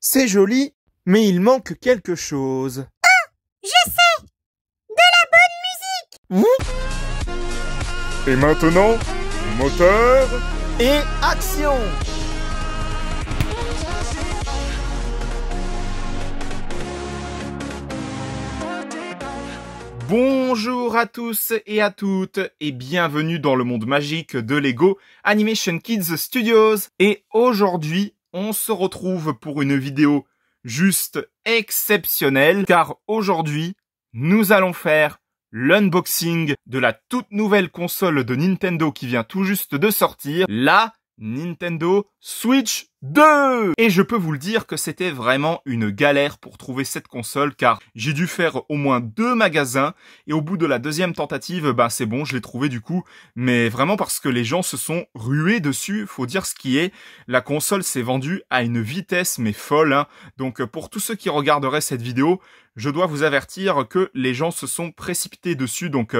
C'est joli, mais il manque quelque chose. Je sais! De la bonne musique! Et maintenant, moteur. Et action! Bonjour à tous et à toutes et bienvenue dans le monde magique de Lego Animation Kids Studios. Et aujourd'hui, on se retrouve pour une vidéo juste exceptionnelle car aujourd'hui, nous allons faire l'unboxing de la toute nouvelle console de Nintendo qui vient tout juste de sortir, la Nintendo Switch 2. Et je peux vous le dire que c'était vraiment une galère pour trouver cette console car j'ai dû faire au moins 2 magasins et au bout de la deuxième tentative, c'est bon, je l'ai trouvé du coup, mais vraiment parce que les gens se sont rués dessus, faut dire ce qui est. La console s'est vendue à une vitesse mais folle, hein. Donc pour tous ceux qui regarderaient cette vidéo, je dois vous avertir que les gens se sont précipités dessus, donc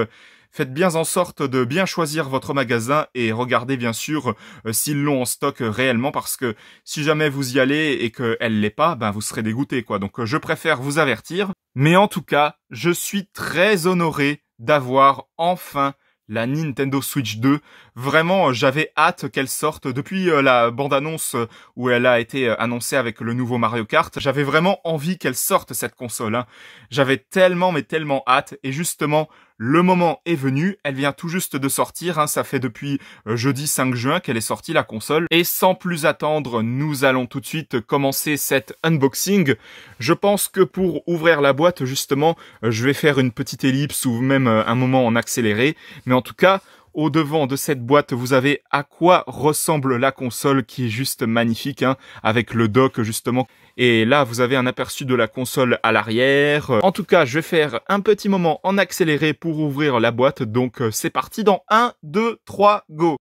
faites bien en sorte de bien choisir votre magasin et regardez bien sûr s'ils l'ont en stock réellement parce que si jamais vous y allez et qu'elle l'est pas, vous serez dégoûté quoi. Donc je préfère vous avertir. Mais en tout cas, je suis très honoré d'avoir enfin la Nintendo Switch 2. Vraiment, j'avais hâte qu'elle sorte depuis la bande-annonce où elle a été annoncée avec le nouveau Mario Kart. J'avais vraiment envie qu'elle sorte cette console, hein. J'avais tellement mais tellement hâte et justement, le moment est venu. Elle vient tout juste de sortir, hein. Ça fait depuis jeudi 5 juin qu'elle est sortie la console. Et sans plus attendre, nous allons tout de suite commencer cet unboxing. Je pense que pour ouvrir la boîte, justement, je vais faire une petite ellipse ou même un moment en accéléré. Mais en tout cas, au devant de cette boîte, vous avez à quoi ressemble la console qui est juste magnifique, hein, avec le dock justement. Et là, vous avez un aperçu de la console à l'arrière. En tout cas, je vais faire un petit moment en accéléré pour ouvrir la boîte. Donc, c'est parti dans 1, 2, 3, go!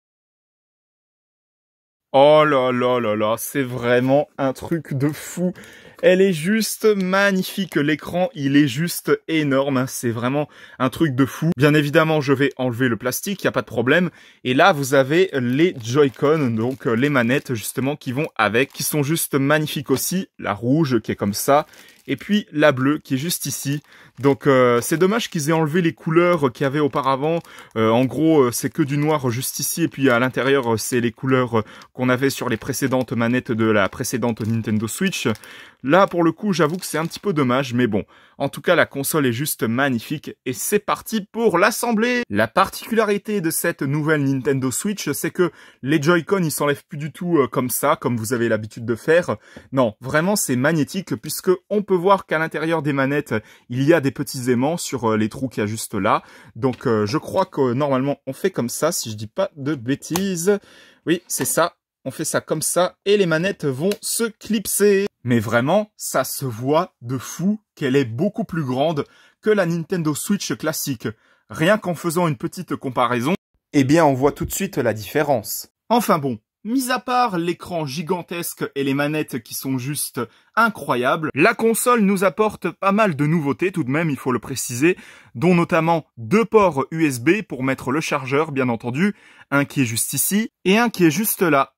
Oh là là là là, c'est vraiment un truc de fou. Elle est juste magnifique, l'écran il est juste énorme, hein. C'est vraiment un truc de fou. Bien évidemment je vais enlever le plastique, y a pas de problème. Et là vous avez les Joy-Con, donc les manettes justement qui vont avec, qui sont juste magnifiques aussi. La rouge qui est comme ça, et puis la bleue qui est juste ici. Donc c'est dommage qu'ils aient enlevé les couleurs qu'il y avait auparavant. En gros c'est que du noir juste ici, et puis à l'intérieur c'est les couleurs qu'on avait sur les précédentes manettes de la précédente Nintendo Switch. Là, pour le coup, j'avoue que c'est un petit peu dommage, mais bon. En tout cas, la console est juste magnifique et c'est parti pour l'assembler. La particularité de cette nouvelle Nintendo Switch, c'est que les Joy-Con, ils s'enlèvent plus du tout comme ça, comme vous avez l'habitude de faire. Non, vraiment, c'est magnétique puisque on peut voir qu'à l'intérieur des manettes, il y a des petits aimants sur les trous qu'il y a juste là. Donc, je crois que normalement, on fait comme ça, si je dis pas de bêtises. Oui, c'est ça. On fait ça comme ça et les manettes vont se clipser. Mais vraiment, ça se voit de fou qu'elle est beaucoup plus grande que la Nintendo Switch classique. Rien qu'en faisant une petite comparaison, eh bien on voit tout de suite la différence. Enfin bon, mis à part l'écran gigantesque et les manettes qui sont juste incroyables, la console nous apporte pas mal de nouveautés tout de même, il faut le préciser, dont notamment 2 ports USB pour mettre le chargeur bien entendu, un qui est juste ici et un qui est juste là.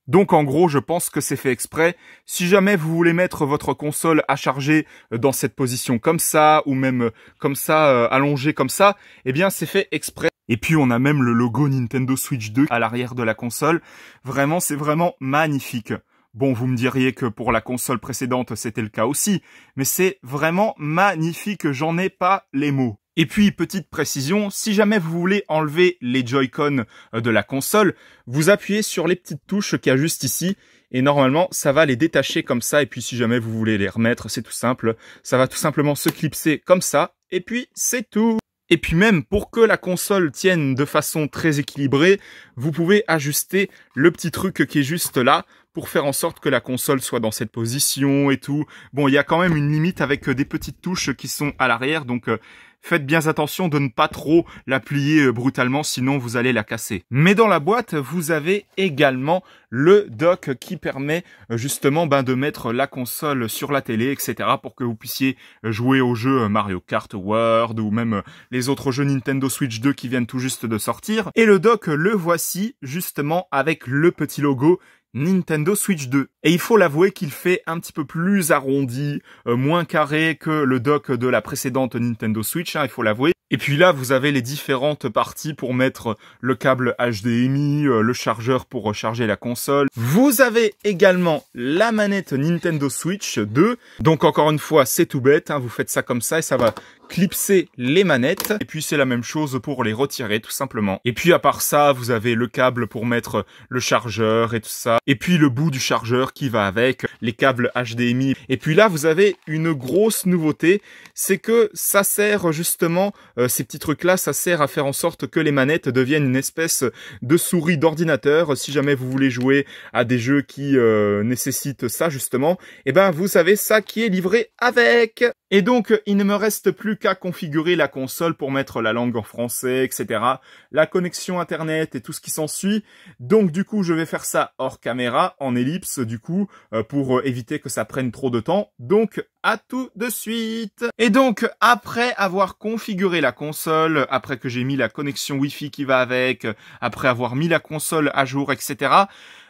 Donc en gros, je pense que c'est fait exprès. Si jamais vous voulez mettre votre console à charger dans cette position comme ça, ou même comme ça, allongée comme ça, eh bien c'est fait exprès. Et puis on a même le logo Nintendo Switch 2 à l'arrière de la console. Vraiment, c'est vraiment magnifique. Bon, vous me diriez que pour la console précédente, c'était le cas aussi, mais c'est vraiment magnifique, j'en ai pas les mots. Et puis, petite précision, si jamais vous voulez enlever les Joy-Con de la console, vous appuyez sur les petites touches qu'il y a juste ici, et normalement, ça va les détacher comme ça, et puis si jamais vous voulez les remettre, c'est tout simple, ça va tout simplement se clipser comme ça, et puis c'est tout. Et puis même, pour que la console tienne de façon très équilibrée, vous pouvez ajuster le petit truc qui est juste là, pour faire en sorte que la console soit dans cette position et tout. Bon, il y a quand même une limite avec des petites touches qui sont à l'arrière, donc faites bien attention de ne pas trop la plier brutalement, sinon vous allez la casser. Mais dans la boîte, vous avez également le dock qui permet justement de mettre la console sur la télé, etc. pour que vous puissiez jouer aux jeux Mario Kart World ou même les autres jeux Nintendo Switch 2 qui viennent tout juste de sortir. Et le dock, le voici justement avec le petit logo Nintendo Switch 2. Et il faut l'avouer qu'il fait un petit peu plus arrondi, moins carré que le dock de la précédente Nintendo Switch, hein, il faut l'avouer. Et puis là, vous avez les différentes parties pour mettre le câble HDMI, le chargeur pour recharger la console. Vous avez également la manette Nintendo Switch 2. Donc encore une fois, c'est tout bête, hein, vous faites ça comme ça et ça va clipser les manettes. Et puis c'est la même chose pour les retirer tout simplement. Et puis à part ça, vous avez le câble pour mettre le chargeur et tout ça. Et puis le bout du chargeur qui va avec, les câbles HDMI. Et puis là, vous avez une grosse nouveauté, c'est que ça sert justement, ces petits trucs-là, ça sert à faire en sorte que les manettes deviennent une espèce de souris d'ordinateur. Si jamais vous voulez jouer à des jeux qui nécessitent ça justement, et ben vous avez ça qui est livré avec. Et donc, il ne me reste plus qu'à configurer la console pour mettre la langue en français, etc. La connexion internet et tout ce qui s'ensuit. Donc du coup, je vais faire ça hors caméra, en ellipse du coup, pour éviter que ça prenne trop de temps. Donc, à tout de suite. Et donc, après avoir configuré la console, après que j'ai mis la connexion Wi-Fi qui va avec, après avoir mis la console à jour, etc.,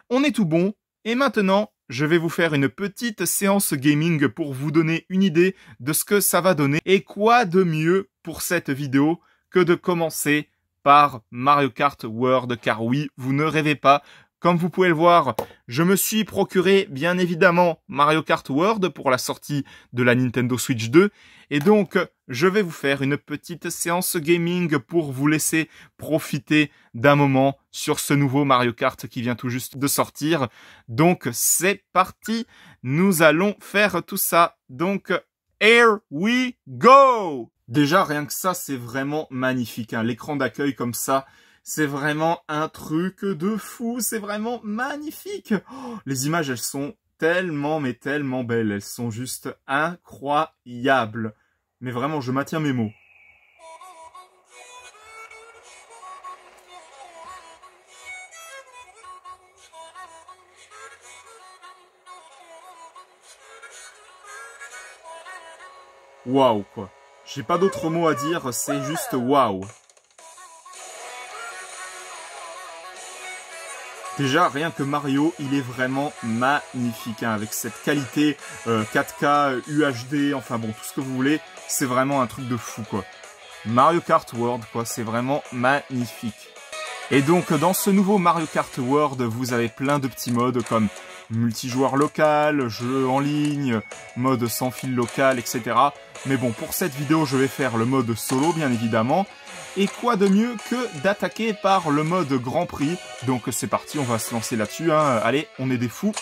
on est tout bon. Et maintenant, je vais vous faire une petite séance gaming pour vous donner une idée de ce que ça va donner. Et quoi de mieux pour cette vidéo que de commencer par Mario Kart World, car oui, vous ne rêvez pas. Comme vous pouvez le voir, je me suis procuré bien évidemment Mario Kart World pour la sortie de la Nintendo Switch 2. Et donc, je vais vous faire une petite séance gaming pour vous laisser profiter d'un moment sur ce nouveau Mario Kart qui vient tout juste de sortir. Donc, c'est parti. Nous allons faire tout ça. Donc, here we go! Déjà, rien que ça, c'est vraiment magnifique, hein. L'écran d'accueil comme ça, c'est vraiment un truc de fou. C'est vraiment magnifique. Oh, les images, elles sont tellement, mais tellement belles. Elles sont juste incroyables. Mais vraiment, je maintiens mes mots. Waouh, quoi. J'ai pas d'autres mots à dire, c'est juste waouh. Déjà, rien que Mario, il est vraiment magnifique, hein, avec cette qualité 4K, UHD, enfin bon, tout ce que vous voulez, c'est vraiment un truc de fou, quoi. Mario Kart World, quoi, c'est vraiment magnifique. Et donc, dans ce nouveau Mario Kart World, vous avez plein de petits modes comme multijoueur local, jeu en ligne, mode sans fil local, etc. Mais bon, pour cette vidéo, je vais faire le mode solo, bien évidemment. Et quoi de mieux que d'attaquer par le mode Grand Prix. Donc c'est parti, on va se lancer là-dessus, hein. Allez, on est des fous.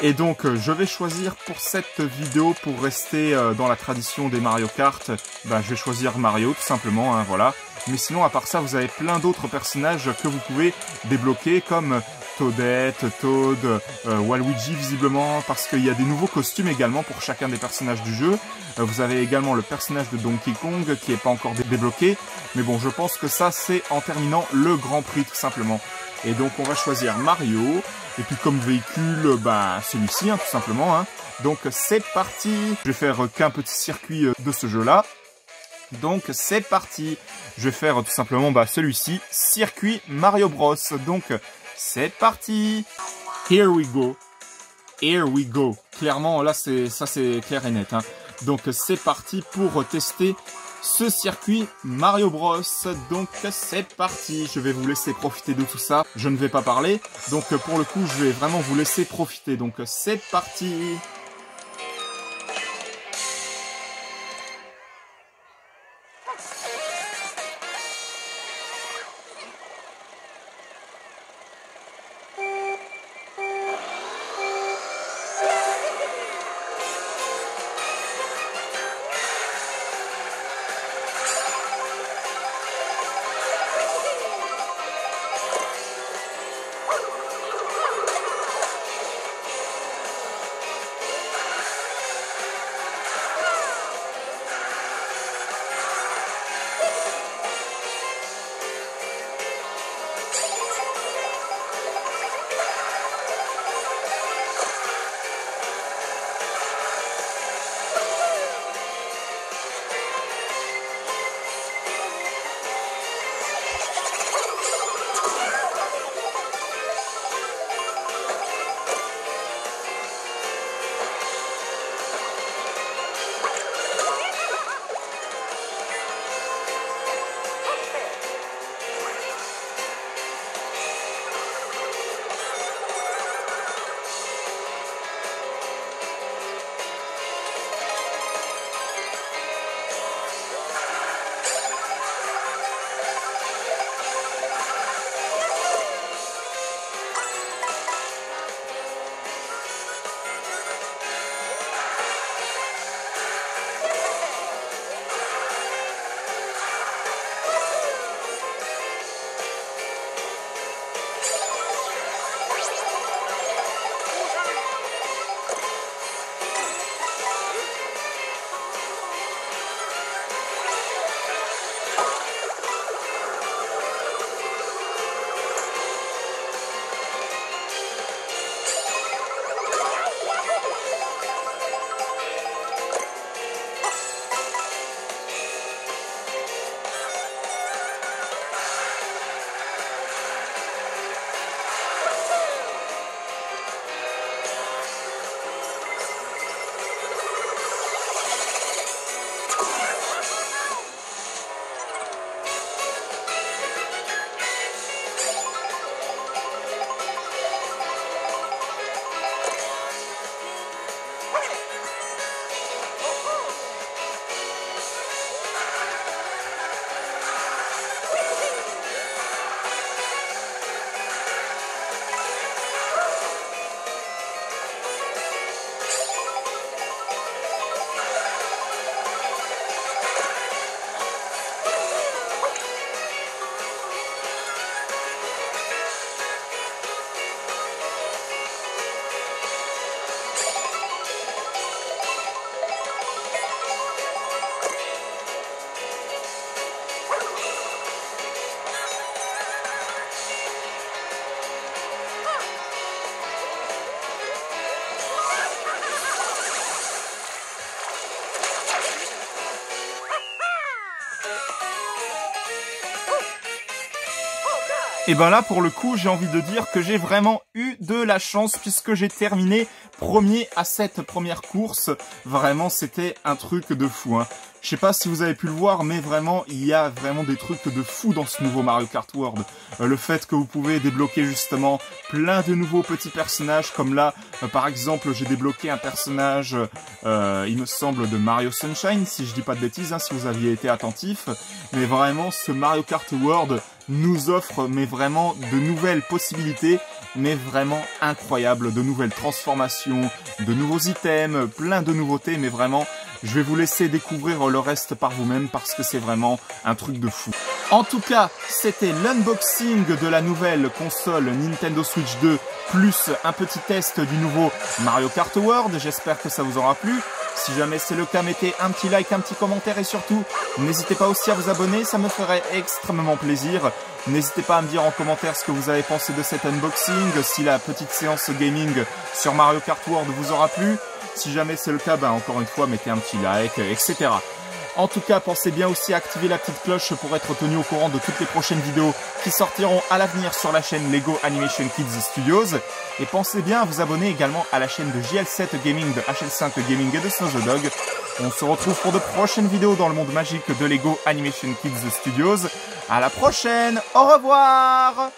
Et donc je vais choisir pour cette vidéo, pour rester dans la tradition des Mario Kart, bah, je vais choisir Mario tout simplement, hein, voilà. Mais sinon à part ça, vous avez plein d'autres personnages que vous pouvez débloquer comme Toadette, Toad, Waluigi visiblement, parce qu'il y a des nouveaux costumes également pour chacun des personnages du jeu. Vous avez également le personnage de Donkey Kong qui n'est pas encore débloqué, mais bon, je pense que ça c'est en terminant le Grand Prix tout simplement. Et donc on va choisir Mario, et puis comme véhicule, bah celui-ci, hein, tout simplement. Hein. Donc c'est parti. Je vais faire qu'un petit circuit de ce jeu-là. Donc c'est parti. Je vais faire tout simplement bah, celui-ci, circuit Mario Bros. Donc c'est parti. Here we go. Here we go. Clairement, là, ça c'est clair et net. Hein. Donc c'est parti pour tester ce circuit Mario Bros. Donc c'est parti. Je vais vous laisser profiter de tout ça. Je ne vais pas parler. Donc pour le coup, je vais vraiment vous laisser profiter. Donc c'est parti. Et ben là, pour le coup, j'ai envie de dire que j'ai vraiment eu de la chance puisque j'ai terminé premier à cette première course. Vraiment, c'était un truc de fou, hein. Je sais pas si vous avez pu le voir, mais vraiment, il y a vraiment des trucs de fou dans ce nouveau Mario Kart World. Le fait que vous pouvez débloquer justement plein de nouveaux petits personnages, comme là, par exemple, j'ai débloqué un personnage, il me semble, de Mario Sunshine, si je dis pas de bêtises, hein, si vous aviez été attentif. Mais vraiment, ce Mario Kart World nous offre, mais vraiment, de nouvelles possibilités, mais vraiment incroyables, de nouvelles transformations, de nouveaux items, plein de nouveautés, mais vraiment, je vais vous laisser découvrir le reste par vous-même parce que c'est vraiment un truc de fou. En tout cas, c'était l'unboxing de la nouvelle console Nintendo Switch 2 plus un petit test du nouveau Mario Kart World. J'espère que ça vous aura plu. Si jamais c'est le cas, mettez un petit like, un petit commentaire et surtout, n'hésitez pas aussi à vous abonner, ça me ferait extrêmement plaisir. N'hésitez pas à me dire en commentaire ce que vous avez pensé de cet unboxing, si la petite séance gaming sur Mario Kart World vous aura plu. Si jamais c'est le cas, encore une fois, mettez un petit like, etc. En tout cas, pensez bien aussi à activer la petite cloche pour être tenu au courant de toutes les prochaines vidéos qui sortiront à l'avenir sur la chaîne Lego Animation Kids Studios. Et pensez bien à vous abonner également à la chaîne de JL7 Gaming, de HL5 Gaming et de Snow the Dog. On se retrouve pour de prochaines vidéos dans le monde magique de Lego Animation Kids Studios. À la prochaine, au revoir!